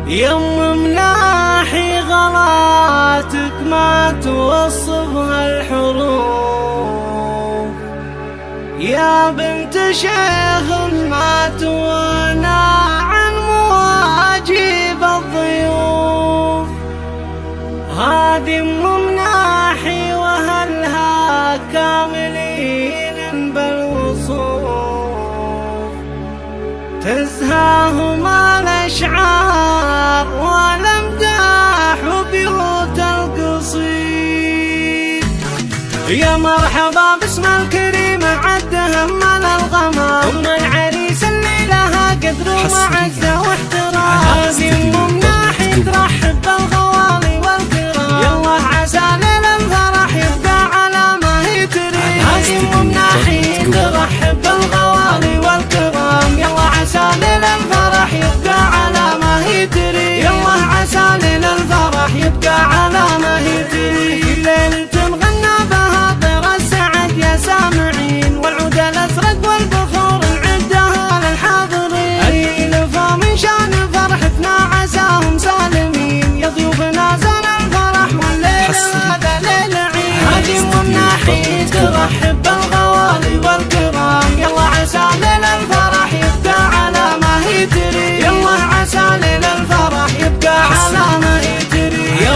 يم مناحي غلاتك ما توصفها الحروف، يا بنت شيخ ما توانى عن مواجب الضيوف. هذه مناحي وهلها كاملين بالوصوف، تزهاهما الأشعار والأمداح وبيوت القصيد. يا مرحبا باسم الكريم عدها من الغمام، أم العريس اللي لها قدر ومعزة واحترام. هذه مناحي ترحب بالغوالي والكرام، يالله عسى ليل الفرح يبقى على ما هي تريد. هذه مناحي ترحب بالغوالي والكرام، يالله عسى ليل الفرح يبقى على ما هي تريد. يالله عسى ليل الفرح يبقى على ما هي تريد. في ليلة تنغنى بها طير السعد يا سامعين، والعود الأزرق والبخور نعدها للحاضرين. اليلفا من شان فرحتنا عساهم سالمين، يا ضيوفنا زان الفرح والليل هذا ليل عيد. هذه مناحي ترحب بالغوالي والكرام، يلا عسى ليل الفرح يبقى على ما هي تريد. يلا عسى ليل الفرح يبقى على ما هي تريد. يا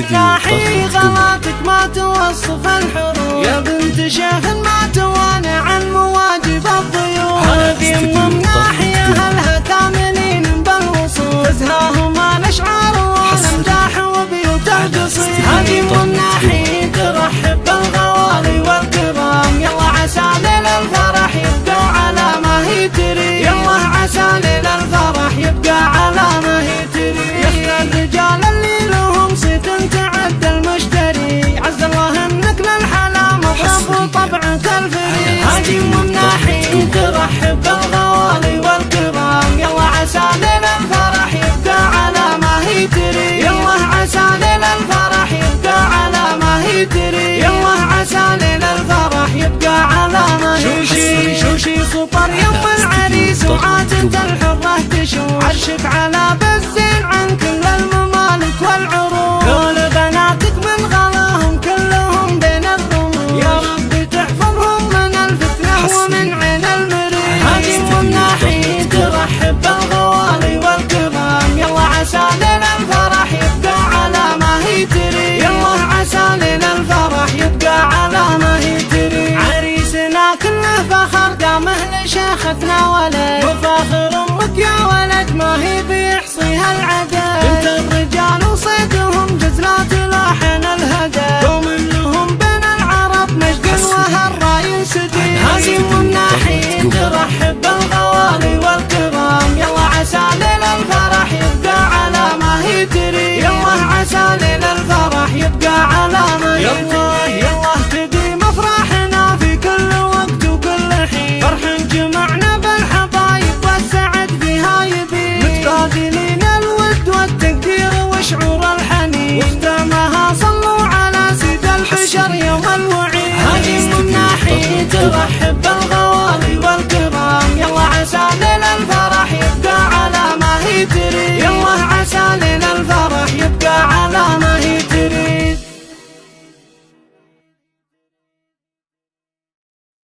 مناحي غلاتك ما توصف الحروف، يا بنت شيخ ما توانى عن مواجب الضيوف. هذه مناحي أهلها كاملين بالوصول، تزهاهما الأشعار والأمداح وبيوت القصيد. هذه مناحي ترحب بالغوالي والكرام، يلا عسى ليل الفرح يبقى على ما هي تريد. يلا عسى ليل الفرح يبقى على ما هي تريد. يا الرجال اللي لهم صيت تعد المشتري، عز الله انك للحلا مطرب وطبعك الفريد. هذه مناحي ترحب بالغوالي والكرام، يلا عسى ليل الفرح يبقى على ما هي تريد. يلا عسى ليل الفرح يبقى على ما هي تريد. يلا عسى ليل الفرح يبقى على ما هي تريد. شوشي سطر يم العريس وعاتة الحرة تشوف، عرشك على بالزين عن كل الممالك والعروض. كل بناتك من غلاهم كلهم بين الرموز، يا ربي تحفظهم من الفتنة ومن عين المريض. هذه مناحي ترحب بالغوالي والكرام، يلا عسى ليل الفرح يبقى على ما هي تريد. يلا عسى ليل الفرح يبقى على ما هي تريد. عريسنا كله فخر دامه لشيختنا ولد، وفاخر امك يا ولد ما هي بيحصيها العدد. بنت الرجال وصيدهم جزلات لاحن الهدى، قوم لهم بين العرب مجد وهالراي سديد. هذه مناحي ترحب